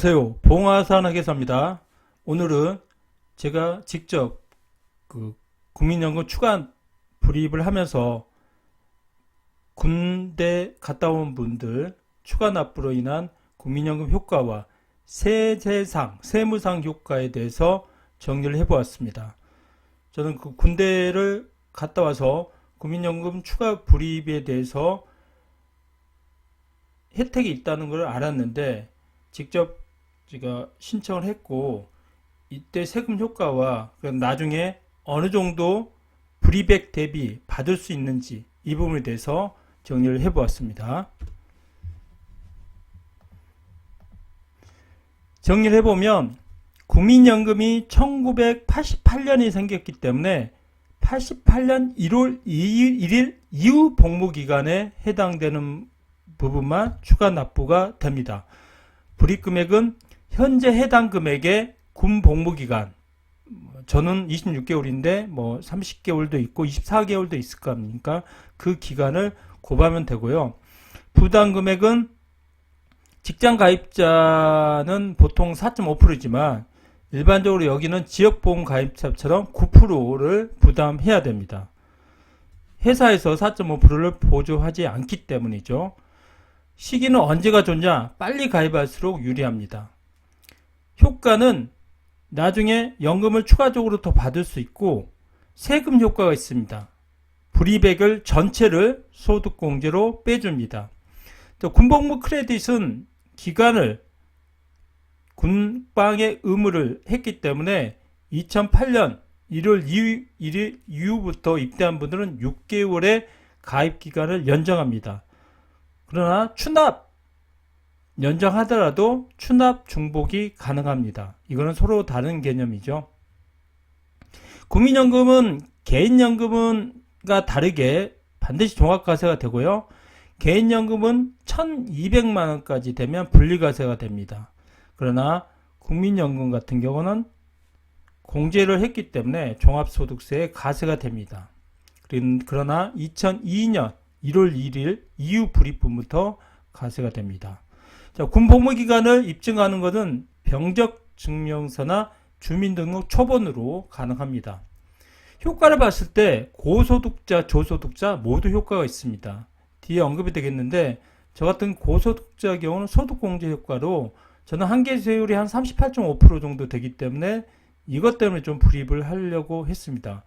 안녕하세요. 봉화산학에서입니다. 오늘은 제가 직접 국민연금 추가 불입을 하면서 군대 갔다 온 분들 추가 납부로 인한 국민연금 효과와 세무상 효과에 대해서 정리를 해보았습니다. 저는 군대를 갔다 와서 국민연금 추가 불입에 대해서 혜택이 있다는 걸 알았는데 직접 제가 신청을 했고 이때 세금 효과와 나중에 어느 정도 불이백 대비 받을 수 있는지 이 부분에 대해서 정리를 해보았습니다. 정리를 해보면 국민연금이 1988년에 생겼기 때문에 88년 1월 1일 이후 복무기간에 해당되는 부분만 추가 납부가 됩니다. 불입금액은 현재 해당 금액의 군 복무기간, 저는 26개월인데 30개월도 있고 24개월도 있을 겁니까? 그 기간을 곱하면 되고요. 부담금액은 직장 가입자는 보통 4.5%지만 일반적으로 여기는 지역보험 가입자처럼 9%를 부담해야 됩니다. 회사에서 4.5%를 보조하지 않기 때문이죠. 시기는 언제가 좋냐? 빨리 가입할수록 유리합니다. 효과는 나중에 연금을 추가적으로 더 받을 수 있고 세금 효과가 있습니다. 불이백을 전체를 소득공제로 빼줍니다. 군복무 크레딧은 기간을 군방의 의무를 했기 때문에 2008년 1월 1일 이후부터 입대한 분들은 6개월의 가입 기간을 연장합니다. 그러나 추납 연장하더라도 추납 중복이 가능합니다. 이거는 서로 다른 개념이죠. 국민연금은 개인연금과 다르게 반드시 종합과세가 되고요. 개인연금은 1200만원까지 되면 분리과세가 됩니다. 그러나 국민연금 같은 경우는 공제를 했기 때문에 종합소득세에 가세가 됩니다. 그러나 2002년 1월 1일 이후 불입분부터 가세가 됩니다. 자, 군복무기간을 입증하는 것은 병적증명서나 주민등록 초본으로 가능합니다. 효과를 봤을 때 고소득자, 저소득자 모두 효과가 있습니다. 뒤에 언급이 되겠는데 저 같은 고소득자 경우는 소득공제 효과로 저는 한계세율이 한 38.5% 정도 되기 때문에 이것 때문에 좀 불입을 하려고 했습니다.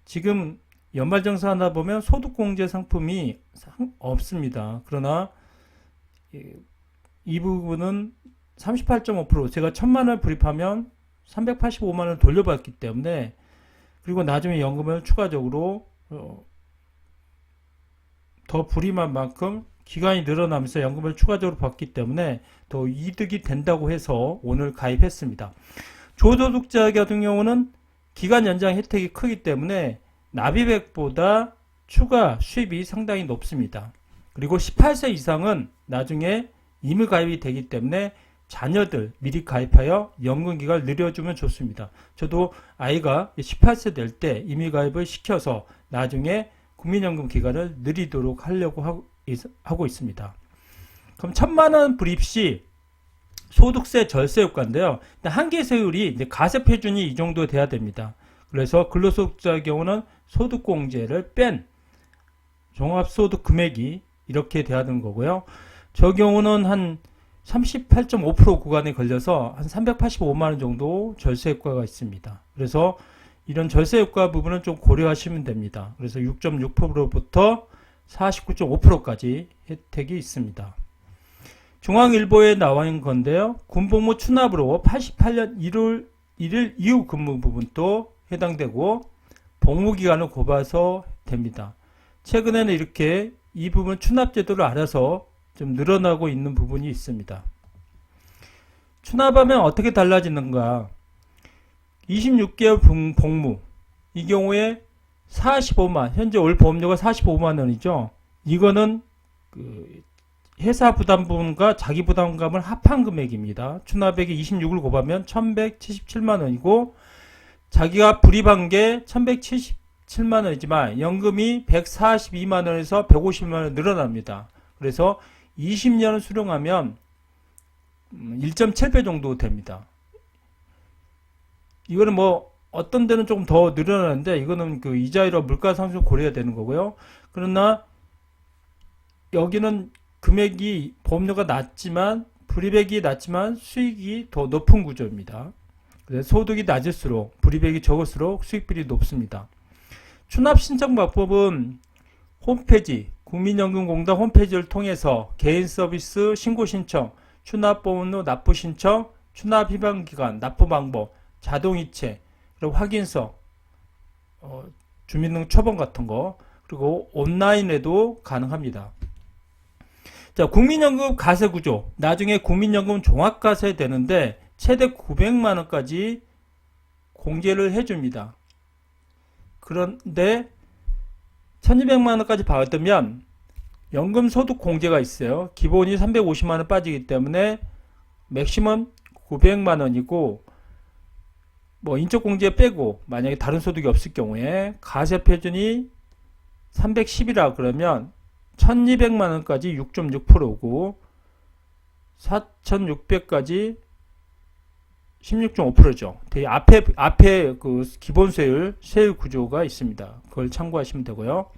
지금 연말정산 하다 보면 소득공제 상품이 없습니다. 그러나 이 부분은 38.5% 제가 1000만원을 불입하면 385만원을 돌려받기 때문에 그리고 나중에 연금을 추가적으로 더 불입한 만큼 기간이 늘어나면서 연금을 추가적으로 받기 때문에 더 이득이 된다고 해서 오늘 가입했습니다. 저소득자 같은 경우는 기간 연장 혜택이 크기 때문에 납입액보다 추가 수입이 상당히 높습니다. 그리고 18세 이상은 나중에 임의 가입이 되기 때문에 자녀들 미리 가입하여 연금기간을 늘려주면 좋습니다. 저도 아이가 18세 될 때 임의 가입을 시켜서 나중에 국민연금 기간을 늘리도록 하려고 하고 있습니다. 그럼 1000만원 불입 시 소득세 절세 효과인데요. 한계세율이 가세표준이 이 정도 돼야 됩니다. 그래서 근로소득자의 경우는 소득공제를 뺀 종합소득 금액이 이렇게 돼야 되는 거고요. 저 경우는 한 38.5% 구간에 걸려서 한 385만원 정도 절세 효과가 있습니다. 그래서 이런 절세 효과 부분은 좀 고려하시면 됩니다. 그래서 6.6%부터 49.5%까지 혜택이 있습니다. 중앙일보에 나와 있는 건데요. 군복무 추납으로 88년 1월 1일 이후 근무 부분도 해당되고 복무기간을 곱아서 됩니다. 최근에는 이렇게 이 부분 추납제도를 알아서 좀 늘어나고 있는 부분이 있습니다. 추납하면 어떻게 달라지는가? 26개월 복무 이 경우에 45만 현재 올 보험료가 45만원이죠. 이거는 회사 부담금과 자기 부담금을 합한 금액입니다. 추납액이 26을 곱하면 1177만원이고 자기가 불입한 게 1177만원이지만 연금이 142만원에서 150만원 늘어납니다. 그래서 20년을 수령하면 1.7배 정도 됩니다. 이거는 뭐 어떤 데는 조금 더 늘어나는데 이거는 그 이자율과 물가 상승 고려해야 되는 거고요. 그러나 여기는 금액이 보험료가 낮지만 불이백이 낮지만 수익이 더 높은 구조입니다. 그래서 소득이 낮을수록 불이백이 적을수록 수익비율이 높습니다. 추납 신청 방법은 홈페이지 국민연금공단 홈페이지를 통해서 개인 서비스 신고 신청, 추납보험료 납부 신청, 추납 희망 기간, 납부 방법, 자동이체, 그리고 확인서, 주민등록 초본 같은 거, 그리고 온라인에도 가능합니다. 자, 국민연금 가세 구조. 나중에 국민연금 종합가세 되는데 최대 900만 원까지 공제를 해줍니다. 그런데 1200만 원까지 받으면 연금 소득 공제가 있어요. 기본이 350만 원 빠지기 때문에 맥시멈 900만 원이고 뭐 인적 공제 빼고 만약에 다른 소득이 없을 경우에 가세 표준이 310이라 그러면 1200만 원까지 6.6%고 4600까지 16.5%죠. 앞에 그 기본 세율 구조가 있습니다. 그걸 참고하시면 되고요.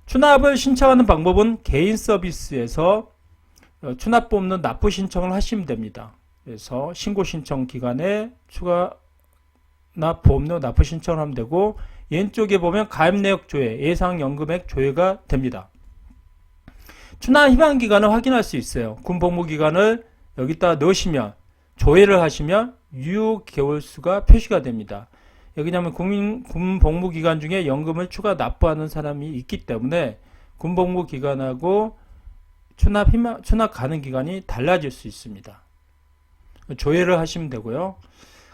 추납을 신청하는 방법은 개인 서비스에서 추납보험료 납부 신청을 하시면 됩니다. 그래서 신고 신청 기간에 추가 보험료 납부 신청을 하면 되고 왼쪽에 보면 가입 내역 조회, 예상 연금액 조회가 됩니다. 추납 희망 기간을 확인할 수 있어요. 군 복무 기간을 여기다 넣으시면 조회를 하시면 유효 개월수가 표시가 됩니다. 왜냐하면 군 복무 기간 중에 연금을 추가 납부하는 사람이 있기 때문에 군 복무 기간하고 추납 가능 기간이 달라질 수 있습니다. 조회를 하시면 되고요.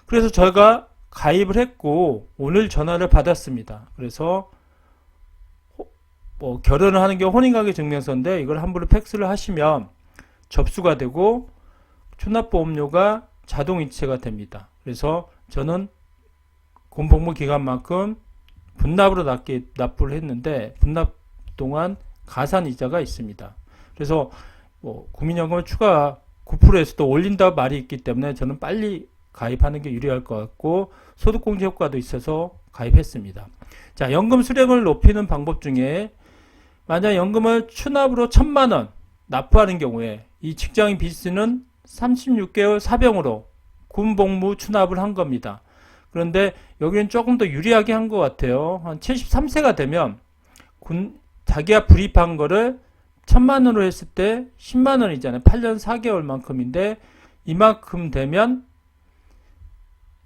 그래서 저희가 가입을 했고 오늘 전화를 받았습니다. 그래서 뭐 결혼을 하는 게 혼인관계 증명서인데 이걸 함부로 팩스를 하시면 접수가 되고 추납보험료가 자동이체가 됩니다. 그래서 저는 군복무 기간만큼 분납으로 납부를 했는데 분납 동안 가산이자가 있습니다. 그래서 뭐 국민연금을 추가 9%에서도 올린다 말이 있기 때문에 저는 빨리 가입하는 게 유리할 것 같고 소득공제 효과도 있어서 가입했습니다. 자, 연금 수령을 높이는 방법 중에 만약 연금을 추납으로 1000만 원 납부하는 경우에 이 직장인 B씨는 36개월 사병으로 군복무 추납을 한 겁니다. 그런데 여기는 조금 더 유리하게 한 것 같아요. 한 73세가 되면 자기가 불입한 거를 1000만 원으로 했을 때 10만 원이잖아요. 8년 4개월 만큼인데 이만큼 되면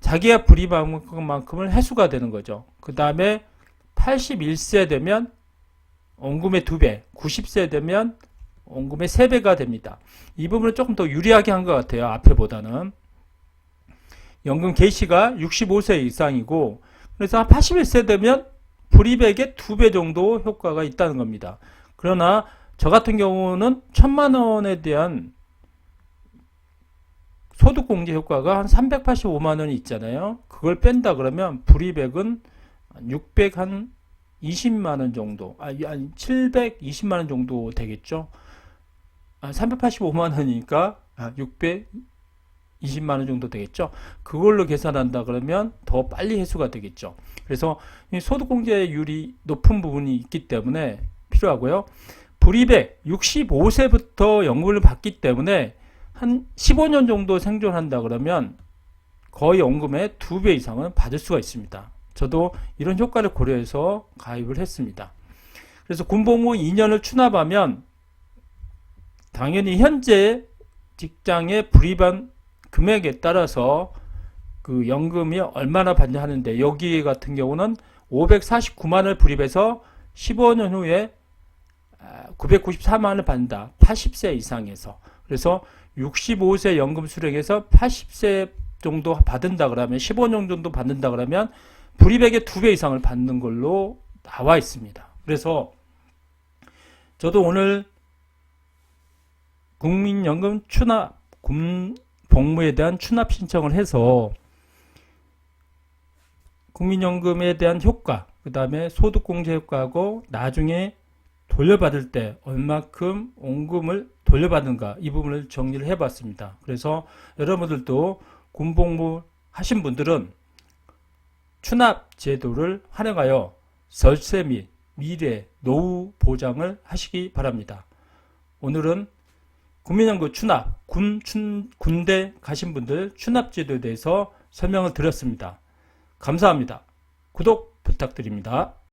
자기가 불입한 만큼을 해수가 되는 거죠. 그 다음에 81세 되면 원금의 2배, 90세 되면 원금의 3배가 됩니다. 이 부분은 조금 더 유리하게 한 것 같아요. 앞에보다는. 연금 개시가 65세 이상이고 그래서 81세 되면 불입액의 2배 정도 효과가 있다는 겁니다. 그러나 저 같은 경우는 1000만 원에 대한 소득공제 효과가 한 385만 원이 있잖아요. 그걸 뺀다 그러면 불입액은 620만 원 정도, 720만 원 정도 되겠죠. 385만 원이니까 620만 원 정도 되겠죠. 그걸로 계산한다 그러면 더 빨리 회수가 되겠죠. 그래서 소득공제율이 높은 부분이 있기 때문에 필요하고요. 불입액 65세부터 연금을 받기 때문에 한 15년 정도 생존한다 그러면 거의 연금의 2배 이상은 받을 수가 있습니다. 저도 이런 효과를 고려해서 가입을 했습니다. 그래서 군복무 2년을 추납하면 당연히 현재 직장에 불입한 금액에 따라서 그 연금이 얼마나 받냐 하는데 여기 같은 경우는 549만 원을 불입해서 15년 후에 994만 원을 받는다. 80세 이상에서. 그래서 65세 연금 수령에서 80세 정도 받는다 그러면 15년 정도 받는다 그러면 불입액의 2배 이상을 받는 걸로 나와 있습니다. 그래서 저도 오늘 국민연금 추납, 군복무에 대한 추납 신청을 해서 국민연금에 대한 효과, 그 다음에 소득공제 효과하고 나중에 돌려받을 때 얼마큼 원금을 돌려받는가, 이 부분을 정리를 해봤습니다. 그래서 여러분들도 군복무 하신 분들은 추납 제도를 활용하여 설세 및 미래 노후 보장을 하시기 바랍니다. 오늘은 국민연금 추납, 군대 가신 분들 추납 제도에 대해서 설명을 드렸습니다. 감사합니다. 구독 부탁드립니다.